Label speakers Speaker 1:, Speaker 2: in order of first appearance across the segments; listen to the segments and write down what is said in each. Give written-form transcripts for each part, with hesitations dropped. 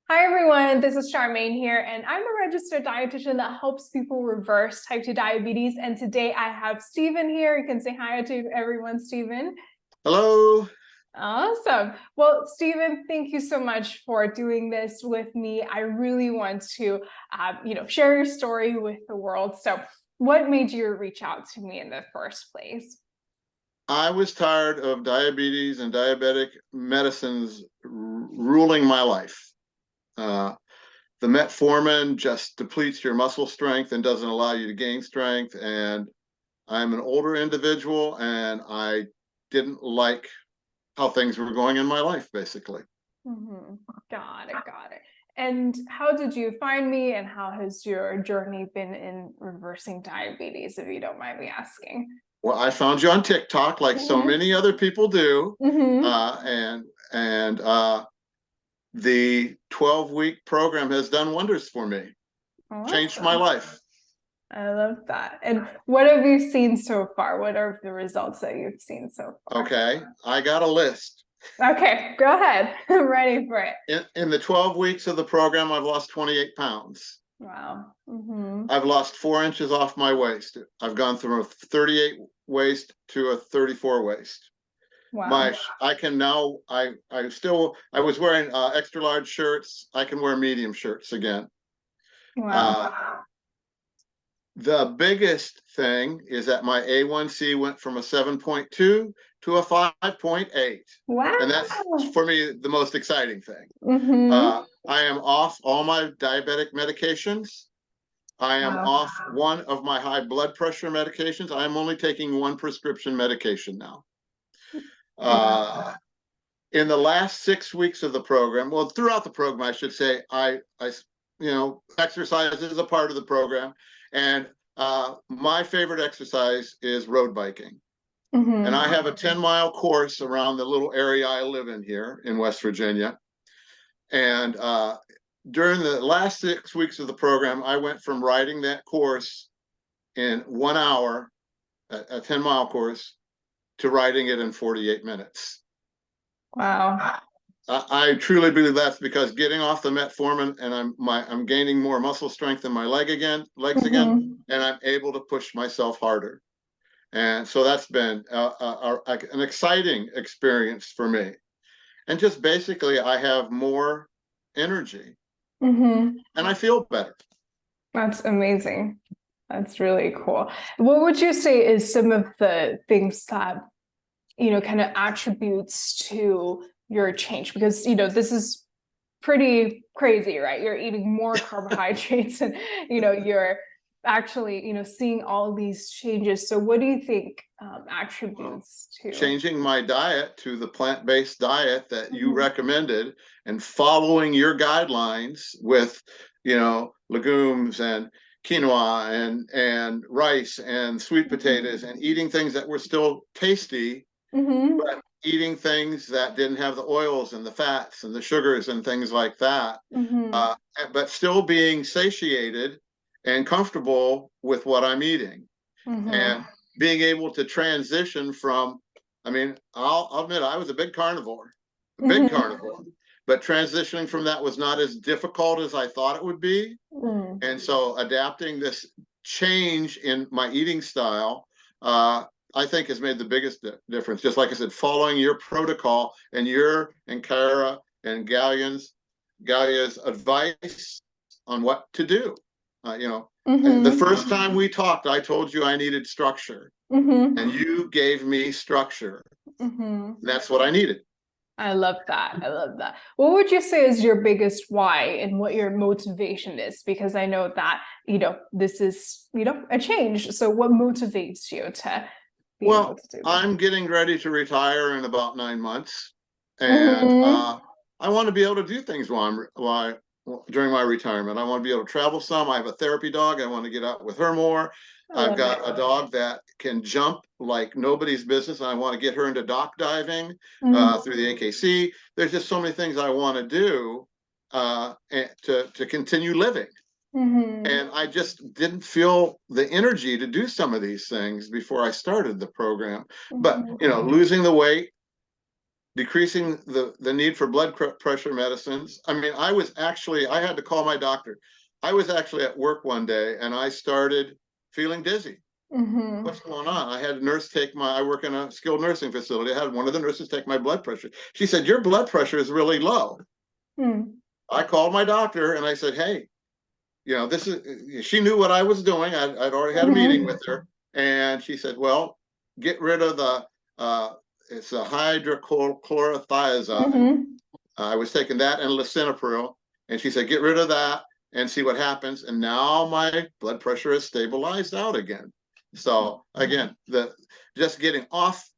Speaker 1: Hi everyone, this is Charmaine here, and I'm a registered dietitian that helps people reverse type 2 diabetes. And today I have Stephen here. You can say hi to everyone, Stephen.
Speaker 2: Hello.
Speaker 1: Awesome. Well, Stephen, thank you so much for doing this with me. I really want to, share your story with the world. So what made you reach out to me in the first place?
Speaker 2: I was tired of diabetes and diabetic medicines ruling my life. Uh, the metformin just depletes your muscle strength and doesn't allow you to gain strength. And I'm an older individual, and I didn't like how things were going in my life, basically.
Speaker 1: Mm-hmm. Got it. And how did you find me, and how has your journey been in reversing diabetes, if you don't mind me asking?
Speaker 2: Well, I found you on TikTok, like so
Speaker 1: Mm-hmm.
Speaker 2: many other people do,
Speaker 1: Mm-hmm.
Speaker 2: and the 12-week program has done wonders for me, changed my
Speaker 1: Awesome.
Speaker 2: life.
Speaker 1: I love that. And what have you seen so far? What are the results that you've seen so far?
Speaker 2: Okay, I got a list.
Speaker 1: Okay, go ahead. I'm ready for it.
Speaker 2: In the 12 weeks of the program, I've lost 28 pounds.
Speaker 1: Wow. Mm-hmm.
Speaker 2: I've lost 4 inches off my waist. I've gone from a 38 waist to a 34 waist.
Speaker 1: Wow.
Speaker 2: I can now, I was wearing extra large shirts. I can wear medium shirts again.
Speaker 1: Wow.
Speaker 2: Uh, the biggest thing is that my A1C went from a 7.2 to a 5.8. And that's,
Speaker 1: Wow.
Speaker 2: for me, the most exciting thing.
Speaker 1: Mm-hmm.
Speaker 2: I am off all my diabetic medications. I am
Speaker 1: Wow.
Speaker 2: off one of my high blood pressure medications. I'm only taking one prescription medication now. Uh, in the last 6 weeks of the program, well, throughout the program, I should say, exercise is a part of the program, and my favorite exercise is road biking. And
Speaker 1: Mm-hmm.
Speaker 2: I have a 10-mile course around the little area I live in here in West Virginia. And during the last 6 weeks of the program, I went from riding that course in 1 hour, a 10-mile course, to riding it in 48 minutes.
Speaker 1: Wow.
Speaker 2: I truly believe that's because getting off the metformin, and I'm gaining more muscle strength in my legs again,
Speaker 1: Mm-hmm.
Speaker 2: and I'm able to push myself harder. And so that's been an exciting experience for me. And just basically, I have more energy
Speaker 1: Mm-hmm.
Speaker 2: and I feel better.
Speaker 1: That's amazing. That's really cool. What would you say is some of the things that, kind of attributes to your change? Because, this is pretty crazy, right? You're eating more carbohydrates and, you're actually, seeing all these changes. So what do you think attributes to?
Speaker 2: Changing my diet to the plant-based diet that you
Speaker 1: Mhm.
Speaker 2: recommended and following your guidelines with, legumes and quinoa and rice and sweet potatoes, and eating things that were still tasty,
Speaker 1: Mhm.
Speaker 2: but eating things that didn't have the oils and the fats and the sugars and things like that,
Speaker 1: Mhm.
Speaker 2: uh, but still being satiated and comfortable with what I'm eating,
Speaker 1: Mhm.
Speaker 2: and being able to transition from, I'll admit I was a big
Speaker 1: Mhm.
Speaker 2: carnivore, but transitioning from that was not as difficult as I thought it would be.
Speaker 1: Mhm.
Speaker 2: And so adapting this change in my eating style, uh, I think has made the biggest difference. Just like I said, following your protocol and your and Kara and Galia's advice on what to do. The
Speaker 1: Mhm.
Speaker 2: first time we talked, I told you I needed structure,
Speaker 1: Mhm.
Speaker 2: and you gave me structure.
Speaker 1: Mhm.
Speaker 2: That's what I needed.
Speaker 1: I love that. I love that. What would you say is your biggest why and what your motivation is? Because I know that, this is, a change. So what motivates you to be able
Speaker 2: Well,
Speaker 1: to do this?
Speaker 2: I'm getting ready to retire in about 9 months, and
Speaker 1: Mhm.
Speaker 2: I want to be able to do things during my retirement. I want to be able to travel some. I have a therapy dog. I want to get out with her more.
Speaker 1: I
Speaker 2: I've
Speaker 1: love it.
Speaker 2: got a dog that can jump like nobody's business. I want to get her into dock diving
Speaker 1: Mhm.
Speaker 2: through the AKC. There's just so many things I want to do to continue living.
Speaker 1: Mhm.
Speaker 2: And I just didn't feel the energy to do some of these things before I started the program. But,
Speaker 1: Mhm.
Speaker 2: losing the weight, decreasing the need for blood pressure medicines. I mean, I had to call my doctor. I was actually at work one day and I started feeling dizzy.
Speaker 1: Mm-hmm.
Speaker 2: What's going on? I had a nurse I work in a skilled nursing facility. I had one of the nurses take my blood pressure. She said, your blood pressure is really low.
Speaker 1: Mm.
Speaker 2: I called my doctor and I said, hey, she knew what I was doing. I'd already had a meeting with her. And she said, well, get rid of it's a hydrochlorothiazide.
Speaker 1: Mm-hmm.
Speaker 2: I was taking that and lisinopril. And she said, get rid of that and see what happens. And now my blood pressure is stabilized out again. So again, just getting off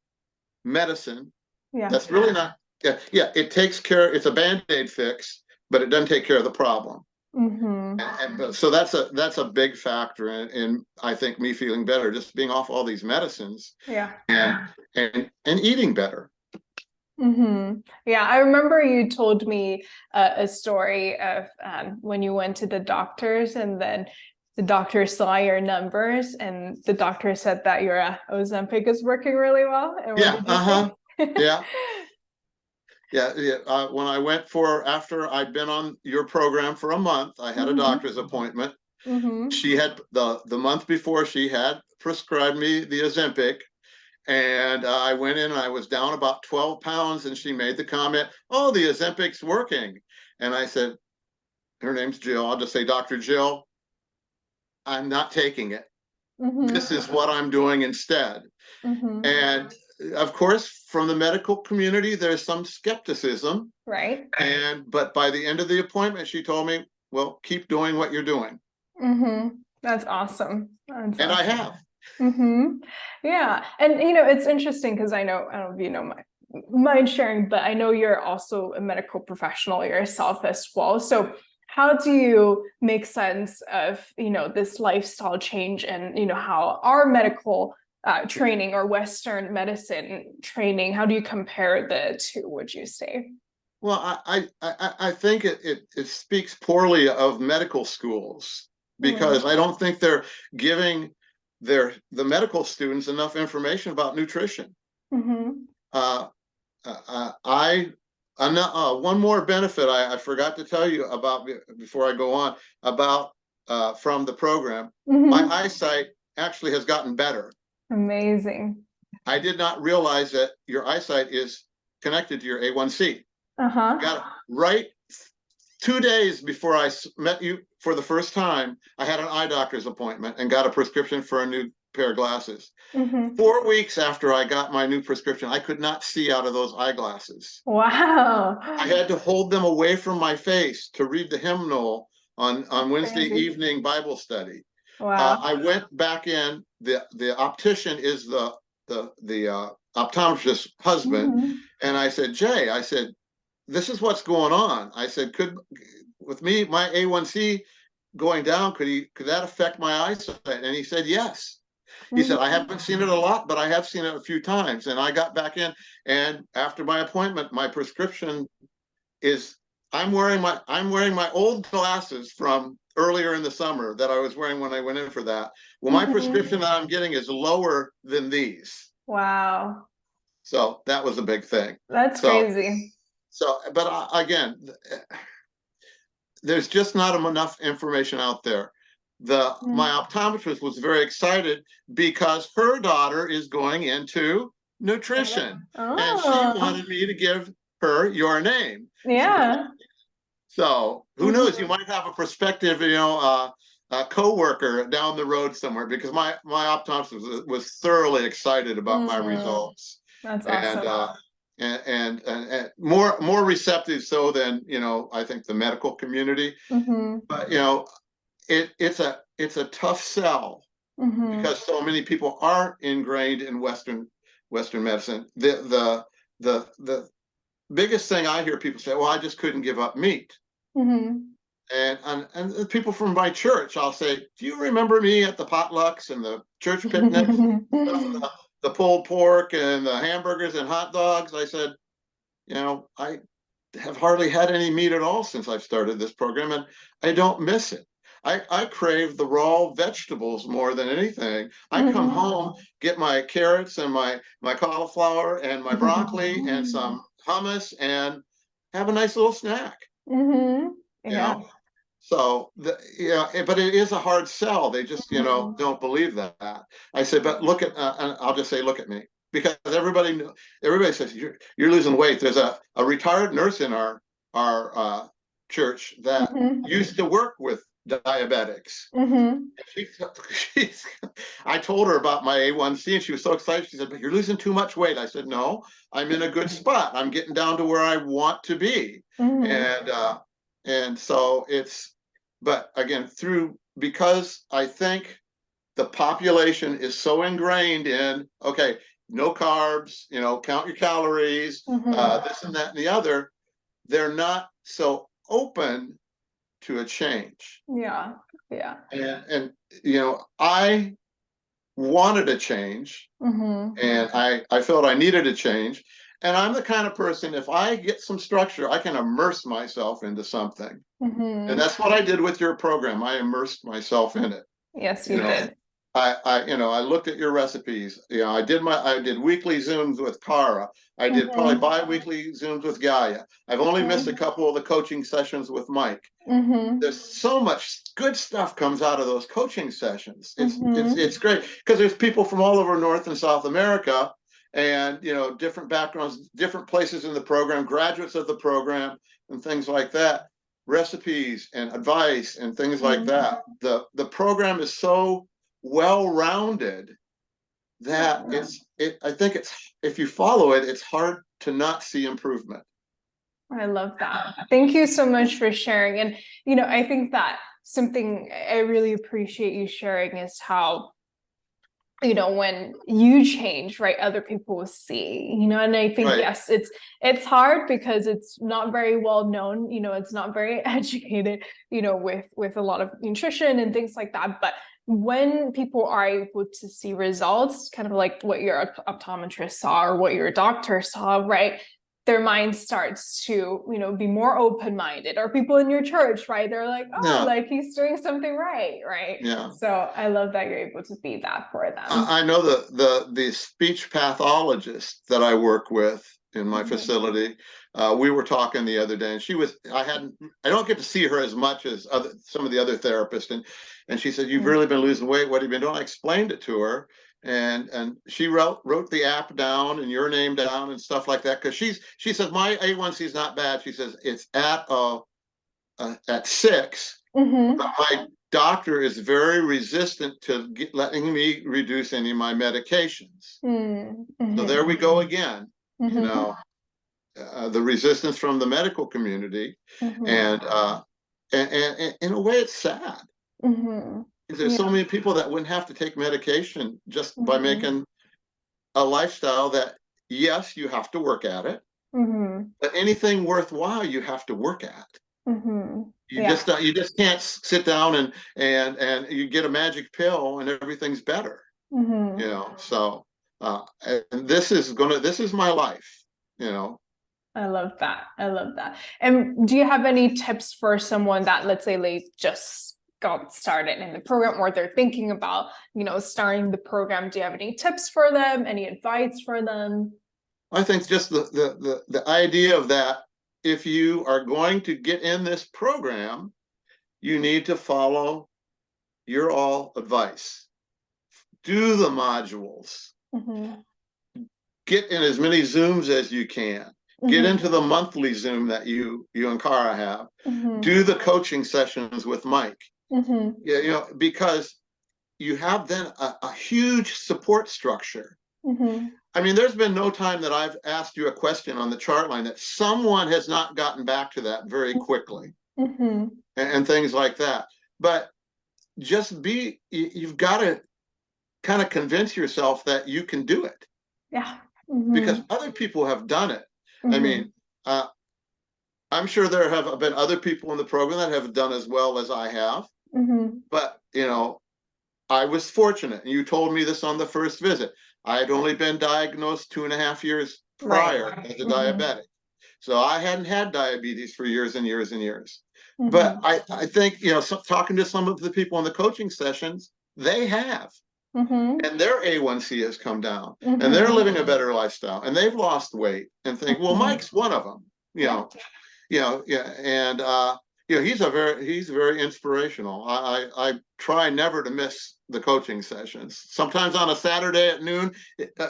Speaker 2: medicine,
Speaker 1: Yeah.
Speaker 2: that's really not, it takes care, it's a Band-Aid fix, but it doesn't take care of the problem.
Speaker 1: Mm-hmm.
Speaker 2: And so that's a big factor in I think me feeling better, just being off all these medicines
Speaker 1: Yeah.
Speaker 2: and eating better.
Speaker 1: Mm-hmm. Yeah, I remember you told me a story of when you went to the doctors and then the doctor saw your numbers and the doctor said that your Ozempic is working really well. And what did you say?
Speaker 2: Yeah. When I went after I'd been on your program for a month, I had a doctor's appointment.
Speaker 1: Mm-hmm.
Speaker 2: She had the month before she had prescribed me the Ozempic. And I went in and I was down about 12 pounds and she made the comment, oh, the Ozempic's working. And I said, her name's Jill. I'll just say, Dr. Jill, I'm not taking it.
Speaker 1: Mm-hmm.
Speaker 2: This is what I'm doing instead.
Speaker 1: Mm-hmm.
Speaker 2: And of course, from the medical community, there's some skepticism.
Speaker 1: Right.
Speaker 2: But by the end of the appointment, she told me, well, keep doing what you're doing.
Speaker 1: Mm-hmm. That's awesome.
Speaker 2: And I have.
Speaker 1: Mm-hmm. Yeah. And it's interesting because I don't know if you know mind sharing, but I know you're also a medical professional yourself as well. So how do you make sense of, this lifestyle change and, how our medical training or Western medicine training, how do you compare the two, would you say?
Speaker 2: Well, I think it speaks poorly of medical schools because I don't think they're giving the medical students enough information about nutrition.
Speaker 1: Mm-hmm.
Speaker 2: One more benefit I forgot to tell you about before I go on about from the program.
Speaker 1: Mm-hmm.
Speaker 2: My eyesight actually has gotten better.
Speaker 1: Amazing.
Speaker 2: I did not realize that your eyesight is connected to your A1C. Got it right 2 days before I met you for the first time. I had an eye doctor's appointment and got a prescription for a new pair of glasses.
Speaker 1: Mm-hmm.
Speaker 2: 4 weeks after I got my new prescription, I could not see out of those eyeglasses.
Speaker 1: Wow.
Speaker 2: I had to hold them away from my face to read the hymnal on Wednesday evening Bible study.
Speaker 1: Wow.
Speaker 2: I went back in. The optician is the optometrist's husband,
Speaker 1: Mm-hmm.
Speaker 2: and I said, Jay, I said, this is what's going on. I said, with me, my A1C going down, could that affect my eyesight? And he said, yes. He said, I haven't seen it a lot, but I have seen it a few times. And I got back in, and after my appointment, my prescription is I'm wearing my old glasses from earlier in the summer that I was wearing when I went in for that. Well, my prescription that I'm getting is lower than these.
Speaker 1: Wow.
Speaker 2: So that was a big thing.
Speaker 1: That's crazy.
Speaker 2: But again, there's just not enough information out there. My optometrist was very excited because her daughter is going into nutrition, and she wanted me to give her your name.
Speaker 1: Yeah.
Speaker 2: So who knows? You might have a prospective, a co-worker down the road somewhere, because my optometrist was thoroughly excited about my results.
Speaker 1: That's awesome.
Speaker 2: And more receptive so than I think the medical community. But it's a tough sell because so many people are ingrained in Western medicine. The biggest thing I hear people say, well, I just couldn't give up meat. And people from my church, I'll say, do you remember me at the potlucks and the church picnics? The pulled pork and the hamburgers and hot dogs. I said, I have hardly had any meat at all since I've started this program, and I don't miss it. I crave the raw vegetables more than anything. I come home, get my carrots and my cauliflower and my broccoli and some hummus and have a nice little snack.
Speaker 1: Mm-hmm.
Speaker 2: You
Speaker 1: Yeah.
Speaker 2: know, so but it is a hard sell. They just don't believe that. I said, but look at, and I'll just say, look at me, because everybody says you're losing weight. There's a retired nurse in our church that
Speaker 1: Mm-hmm.
Speaker 2: used to work with diabetics.
Speaker 1: Mm-hmm.
Speaker 2: She, she's, I told her about my A1C and she was so excited. She said, but you're losing too much weight. I said, no, I'm in a good spot. I'm getting down to where I want to be.
Speaker 1: Mm-hmm.
Speaker 2: And so but again, because I think the population is so ingrained in, okay, no carbs, count your calories,
Speaker 1: Mm-hmm.
Speaker 2: this and that and the other, they're not so open to a change.
Speaker 1: Yeah. Yeah.
Speaker 2: And I wanted a change,
Speaker 1: Mm-hmm.
Speaker 2: and I felt I needed a change. And I'm the kind of person, if I get some structure, I can immerse myself into something. And
Speaker 1: Mm-hmm.
Speaker 2: that's what I did with your program. I immersed myself in it.
Speaker 1: Yes,
Speaker 2: You
Speaker 1: you
Speaker 2: know,
Speaker 1: did.
Speaker 2: I looked at your recipes. I did weekly Zooms with Cara. I did probably
Speaker 1: Mm-hmm.
Speaker 2: bi-weekly Zooms with Gaia. I've only missed a
Speaker 1: Mm-hmm.
Speaker 2: couple of the coaching sessions with Mike.
Speaker 1: Mm-hmm.
Speaker 2: There's so much good stuff comes out of those coaching sessions.
Speaker 1: Mm-hmm.
Speaker 2: It's great because there's people from all over North and South America, and different backgrounds, different places in the program, graduates of the program, and things like that. Recipes and advice and things like that. The program is so well rounded that I think if you follow it, it's hard to not see improvement.
Speaker 1: I love that. Thank you so much for sharing. And, I think that something I really appreciate you sharing is how, when you change, right, other people will see, and I think,
Speaker 2: Right.
Speaker 1: yes, it's hard because it's not very well known, it's not very educated, with a lot of nutrition and things like that. But when people are able to see results, kind of like what your optometrist saw or what your doctor saw, right, their mind starts to, be more open-minded, or people in your church, right? They're like, oh,
Speaker 2: Yeah.
Speaker 1: like he's doing something right, right?
Speaker 2: Yeah.
Speaker 1: So I love that you're able to be that for them.
Speaker 2: I know the speech pathologist that I work with in my facility. We were talking the other day, and I don't get to see her as much as some of the other therapists, and she said, "You've really been losing weight. What have you been doing?" I explained it to her, and she wrote the app down and your name down and stuff like that, because she says my A1C is not bad. She says it's at 6,
Speaker 1: Mm-hmm.
Speaker 2: but my doctor is very resistant to letting me reduce any of my medications.
Speaker 1: Mm-hmm.
Speaker 2: So there we go again.
Speaker 1: Mm-hmm.
Speaker 2: The resistance from the medical community,
Speaker 1: Mm-hmm.
Speaker 2: and in a way, it's sad.
Speaker 1: Mm-hmm.
Speaker 2: There's so many people that wouldn't have to take medication just by
Speaker 1: Mm-hmm.
Speaker 2: making a lifestyle that, yes, you have to work at it,
Speaker 1: Mm-hmm.
Speaker 2: but anything worthwhile you have to work at.
Speaker 1: Mm-hmm.
Speaker 2: You just can't sit down and you get a magic pill and everything's better.
Speaker 1: Mm-hmm.
Speaker 2: So and this is my life.
Speaker 1: I love that. I love that. And do you have any tips for someone that, let's say, they just got started in the program, or they're thinking about, starting the program? Do you have any tips for them? Any advice for them?
Speaker 2: I think just the idea of that, if you are going to get in this program, you need to follow your all advice. Do the modules.
Speaker 1: Mm-hmm.
Speaker 2: Get in as many Zooms as you can. Get
Speaker 1: Mm-hmm.
Speaker 2: into the monthly Zoom that you and Cara have.
Speaker 1: Mm-hmm.
Speaker 2: Do the coaching sessions with Mike.
Speaker 1: Mm-hmm.
Speaker 2: Yeah, because you have then a huge support structure.
Speaker 1: Mm-hmm.
Speaker 2: I mean, there's been no time that I've asked you a question on the chart line that someone has not gotten back to that very quickly,
Speaker 1: Mm-hmm.
Speaker 2: and things like that. But you've got to kind of convince yourself that you can do it.
Speaker 1: Yeah. Mm-hmm.
Speaker 2: Because other people have done it.
Speaker 1: Mm-hmm.
Speaker 2: I mean, I'm sure there have been other people in the program that have done as well as I have.
Speaker 1: Mm-hmm.
Speaker 2: But, I was fortunate. And you told me this on the first visit. I had only been diagnosed 2.5 years prior as a diabetic. So I hadn't had diabetes for years and years and years. But I think, talking to some of the people in the coaching sessions, they have.
Speaker 1: Mm-hmm.
Speaker 2: and their A1C has come down, and they're
Speaker 1: Mm-hmm.
Speaker 2: living a better lifestyle, and they've lost weight, and think, well,
Speaker 1: Mm-hmm.
Speaker 2: Mike's one of them,
Speaker 1: Yeah.
Speaker 2: yeah, and he's very inspirational. I try never to miss the coaching sessions. Sometimes on a Saturday at noon,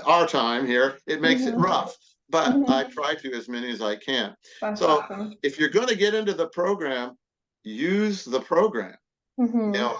Speaker 2: our time here, it makes it
Speaker 1: Mm-hmm.
Speaker 2: rough, but I
Speaker 1: Mm-hmm.
Speaker 2: try to as many as I can.
Speaker 1: That's
Speaker 2: So
Speaker 1: awesome.
Speaker 2: if you're going to get into the program, use the program. You
Speaker 1: Mm-hmm.
Speaker 2: know,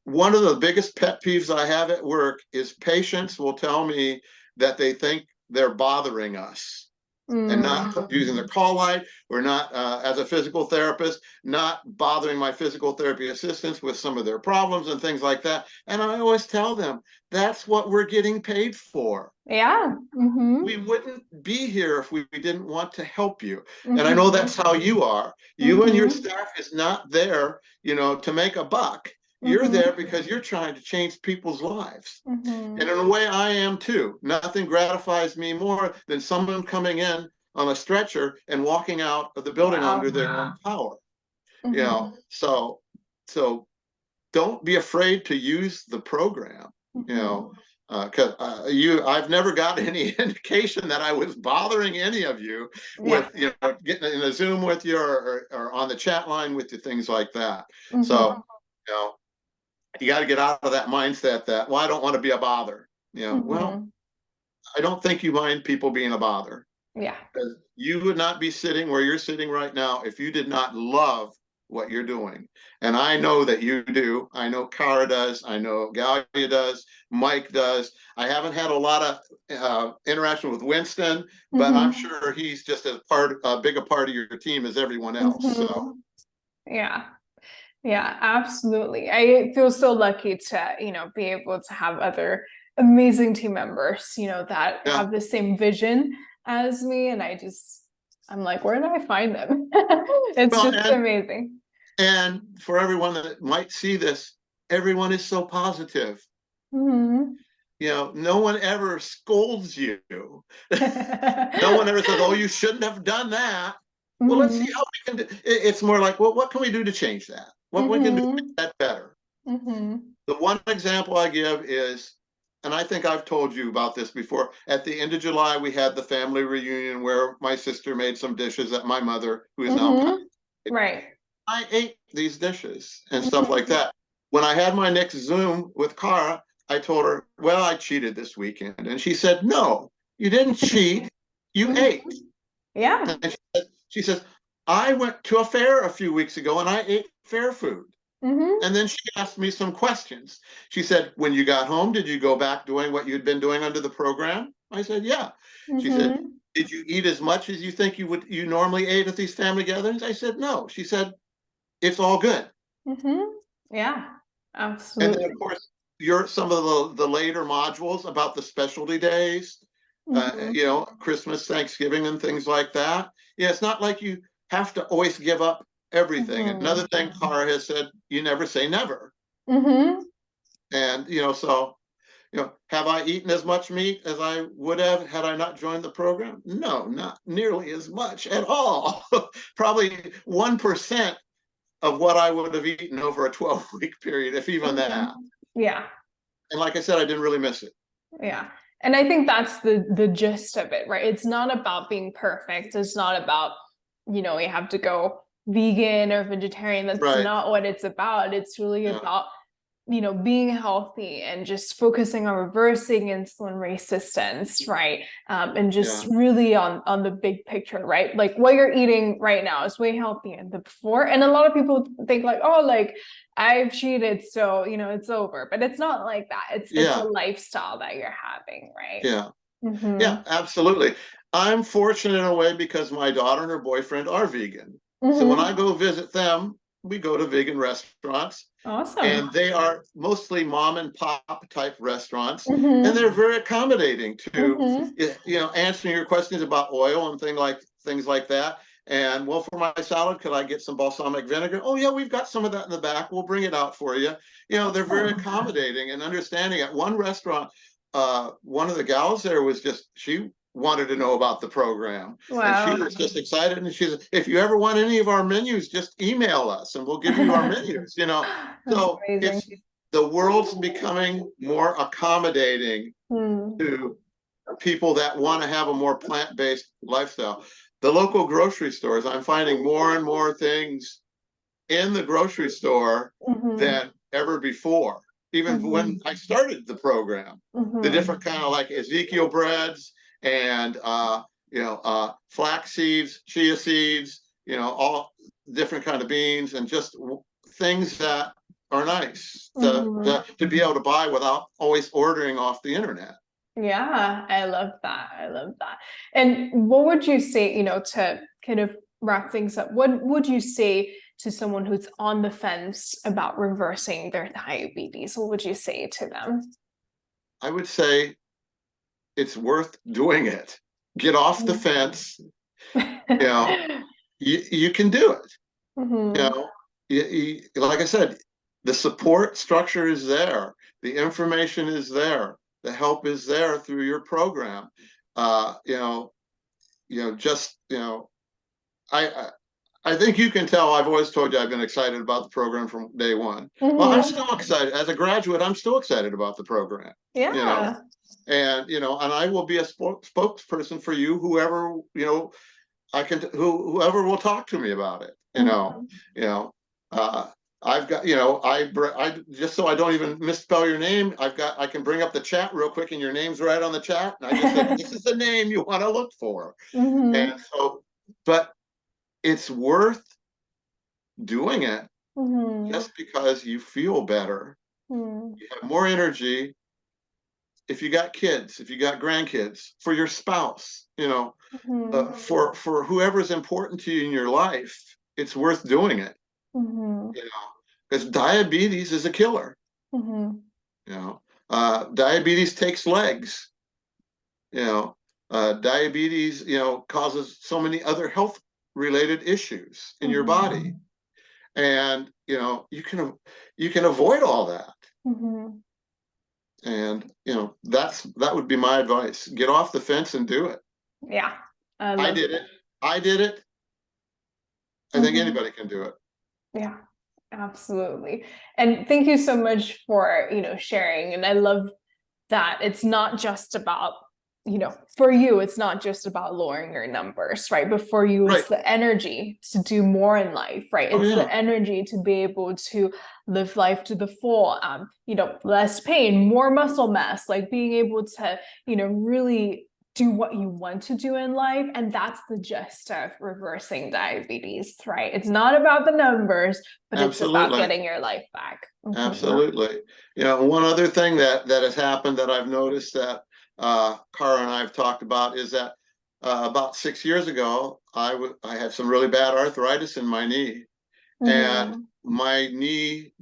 Speaker 2: one of the biggest pet peeves I have at work is patients will tell me that they think they're bothering us and not using the call light, or not, as a physical therapist, not bothering my physical therapy assistants with some of their problems and things like that. And I always tell them, that's what we're getting paid for.
Speaker 1: Yeah. Mm-hmm.
Speaker 2: We wouldn't be here if we didn't want to help you. And I know
Speaker 1: Mm-hmm.
Speaker 2: that's how you are. You and your
Speaker 1: Mm-hmm.
Speaker 2: staff is not there, to make a buck. You're
Speaker 1: Mm-hmm.
Speaker 2: there because you're trying to change people's lives.
Speaker 1: Mm-hmm.
Speaker 2: And in a way, I am too. Nothing gratifies me more than someone coming in on a stretcher and walking out of the building under
Speaker 1: Wow.
Speaker 2: their own power.
Speaker 1: Mm-hmm.
Speaker 2: So don't be afraid to use the program. You
Speaker 1: Mm-hmm.
Speaker 2: know, because I've never got any indication that I was bothering any of you
Speaker 1: Yeah.
Speaker 2: with getting in a Zoom with you, or on the chat line with you, things like that.
Speaker 1: Mm-hmm.
Speaker 2: So you know, you got to get out of that mindset that, well, I don't want to be a bother. Well,
Speaker 1: Mm-hmm.
Speaker 2: I don't think you mind people being a bother.
Speaker 1: Yeah.
Speaker 2: You would not be sitting where you're sitting right now if you did not love what you're doing. And I know that you do. I know Cara does. I know Galia does. Mike does. I haven't had a lot of interaction with Winston, but I'm
Speaker 1: Mm-hmm.
Speaker 2: sig he's just as big a part of your team as everyone else. So
Speaker 1: Mm-hmm. Yeah. Yeah, absolutely. I feel so lucky to, be able to have other amazing team members, that
Speaker 2: yeah.
Speaker 1: have the same vision as me. And I'm like, where do I find them? It's
Speaker 2: Well,
Speaker 1: just amazing.
Speaker 2: and for everyone that might see this, everyone is so positive.
Speaker 1: Hmm.
Speaker 2: No one ever scolds you. No one ever says, oh, you shouldn't have done that. Well, let's see
Speaker 1: Hmm.
Speaker 2: how we can do. It's more like, well, what can we do to change that? What we can do to
Speaker 1: Hmm.
Speaker 2: make that better?
Speaker 1: Hmm.
Speaker 2: The one example I give is, and I think I've told you about this before, at the end of July, we had the family reunion where my sister made some dishes that my mother, who is now passed,
Speaker 1: Hmm. Right.
Speaker 2: I ate these dishes and stuff like
Speaker 1: Hmm.
Speaker 2: that. When I had my next Zoom with Cara, I told her, well, I cheated this weekend. And she said, no, you didn't cheat. You
Speaker 1: Hmm.
Speaker 2: ate.
Speaker 1: Yeah.
Speaker 2: And she says, I went to a fair a few weeks ago and I ate fair food.
Speaker 1: Hmm.
Speaker 2: And then she asked me some questions. She said, when you got home, did you go back doing what you'd been doing under the program? I said, yeah. She said,
Speaker 1: Hmm.
Speaker 2: did you eat as much as you think you normally ate at these family gatherings? I said, no. She said, it's all good.
Speaker 1: Hmm. Yeah,
Speaker 2: And then,
Speaker 1: absolutely.
Speaker 2: of course, some of the later modules about the specialty days,
Speaker 1: Hmm.
Speaker 2: Christmas, Thanksgiving, and things like that. Yeah, it's not like you have to always give up everything.
Speaker 1: Hmm.
Speaker 2: Another thing Cara has said, you never say never.
Speaker 1: Hmm.
Speaker 2: And, have I eaten as much meat as I would have had I not joined the program? No, not nearly as much at all. Probably 1% of what I would have eaten over a 12-week period, if even that.
Speaker 1: Hmm. Yeah.
Speaker 2: And like I said, I didn't really miss it.
Speaker 1: Yeah. And I think that's the gist of it, right? It's not about being perfect. It's not about, you have to go vegan or vegetarian. That's
Speaker 2: Right.
Speaker 1: not what it's about. It's really
Speaker 2: Yeah.
Speaker 1: about, being healthy and just focusing on reversing insulin resistance, right? And just
Speaker 2: Yeah.
Speaker 1: really on the big picture, right? Like what you're eating right now is way healthier than before. And a lot of people think like, oh, like I've cheated, so it's over. But it's not like that. It's a
Speaker 2: Yeah.
Speaker 1: lifestyle that you're having, right?
Speaker 2: Yeah.
Speaker 1: Mm-hmm.
Speaker 2: Yeah. Absolutely. I'm fortunate in a way because my daughter and her boyfriend are vegan. So when I
Speaker 1: Mm-hmm.
Speaker 2: go visit them, we go to vegan restaurants,
Speaker 1: Awesome.
Speaker 2: and they are mostly mom and pop type restaurants, and they're
Speaker 1: Mm-hmm.
Speaker 2: very accommodating to
Speaker 1: Mm-hmm.
Speaker 2: answering your questions about oil and things like that. And, well, for my salad, could I get some balsamic vinegar? Oh yeah, we've got some of that in the back, we'll bring it out for you. They're very
Speaker 1: Awesome.
Speaker 2: accommodating and understanding. At one restaurant, one of the gals there she wanted to know about the program, and she
Speaker 1: Wow.
Speaker 2: was just excited, and she said, if you ever want any of our menus, just email us and we'll give you our menus.
Speaker 1: That's
Speaker 2: So
Speaker 1: amazing.
Speaker 2: the world's becoming more accommodating to people that want to have a more plant-based lifestyle. The local grocery stores, I'm finding more and more things in the grocery store than ever before. Even when I started the program, the different kind of like Ezekiel breads and flax seeds, chia seeds, all different kind of beans, and just things that are nice to be able to buy without always ordering off the internet.
Speaker 1: Yeah, I love that. I love that. And what would you say, to kind of wrap things up, what would you say to someone who's on the fence about reversing their diabetes? What would you say to them?
Speaker 2: I would say it's worth doing it. Get off the fence. You can do it. Like I said, the support structure is there. The information is there. The help is there through your program. I think you can tell I've always told you I've been excited about the program from day one. Well, I'm still excited. As a graduate, I'm still excited about the program.
Speaker 1: Yeah.
Speaker 2: And I will be a spokesperson for you, whoever, whoever will talk to me about it. I've got, I just so I don't even misspell your name, I can bring up the chat real quick, and your name's right on the chat. And I just said, this is the name you want to look for. And so, but it's worth doing it just because you feel better. You have more energy. If you got kids, if you got grandkids, for your spouse, for whoever's important to you in your life, it's worth doing it. Because diabetes is a killer. Diabetes takes legs. Diabetes, causes so many other health related issues in your body, and you can avoid all that. And that would be my advice. Get off the fence and do it.
Speaker 1: Yeah,
Speaker 2: I did it. I think anybody can do it.
Speaker 1: Yeah, absolutely. And thank you so much for sharing. And I love that it's not just about, for you, it's not just about lowering your numbers, right? But for you, it's the energy to do more in life, right? It's the energy to be able to live life to the full, less pain, more muscle mass, like being able to, really do what you want to do in life. And that's the gist of reversing diabetes, right? It's not about the numbers, but it's about getting your life back.
Speaker 2: Absolutely. One other thing that has happened that I've noticed that Cara and I have talked about is that about 6 years ago, I had some really bad arthritis in my knee, and my knee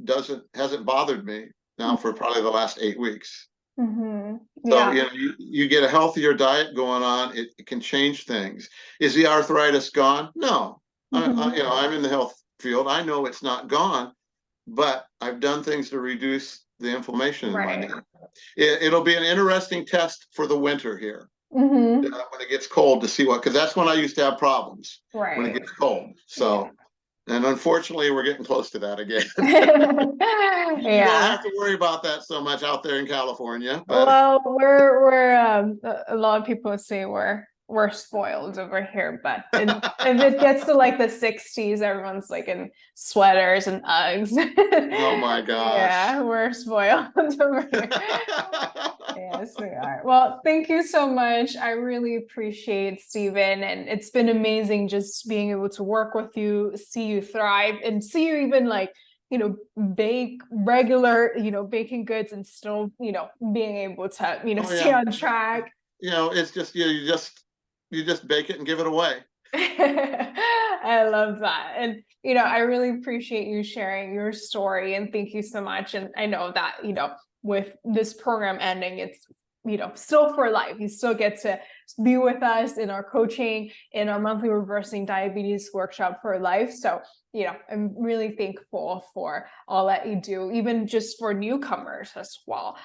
Speaker 2: hasn't bothered me now for probably the last 8 weeks. So you get a healthier diet going on, it can change things. Is the arthritis gone? No. I'm in the health field. I know it's not gone, but I've done things to reduce the inflammation in my knee. It'll be an interesting test for the winter here when it gets cold to see because that's when I used to have problems, when it gets cold. So. And unfortunately, we're getting close to that again. You don't have to worry about that so much out there in California. But...
Speaker 1: Well, we're a lot of people say we're spoiled over here, but if it gets to like the 60s, everyone's like in sweaters and Uggs.
Speaker 2: Oh my gosh.
Speaker 1: Yeah, we're spoiled over here. Yes, we are. Well, thank you so much. I really appreciate Stephen, and it's been amazing just being able to work with you, see you thrive, and see you even bake regular, baking goods and still, being able to, stay on track.
Speaker 2: It's just, you just bake it and give it away.
Speaker 1: I love that. And, I really appreciate you sharing your story, and thank you so much. And I know that, with this program ending, it's, still for life. You still get to be with us in our coaching, in our monthly reversing diabetes workshop for life. So, I'm really thankful for all that you do, even just for newcomers as well.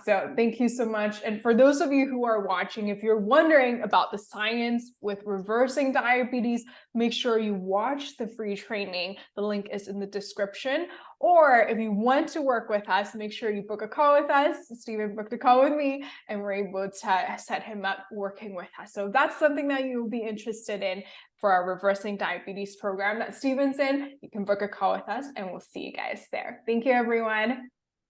Speaker 1: So thank you so much. And for those of you who are watching, if you're wondering about the science with reversing diabetes, make sure you watch the free training. The link is in the description. Or if you want to work with us, make sure you book a call with us. Stephen booked a call with me, and we're able to set him up working with us. So if that's something that you'll be interested in for our Reversing Diabetes program that Stephen's in, you can book a call with us, and we'll see you guys there. Thank you, everyone.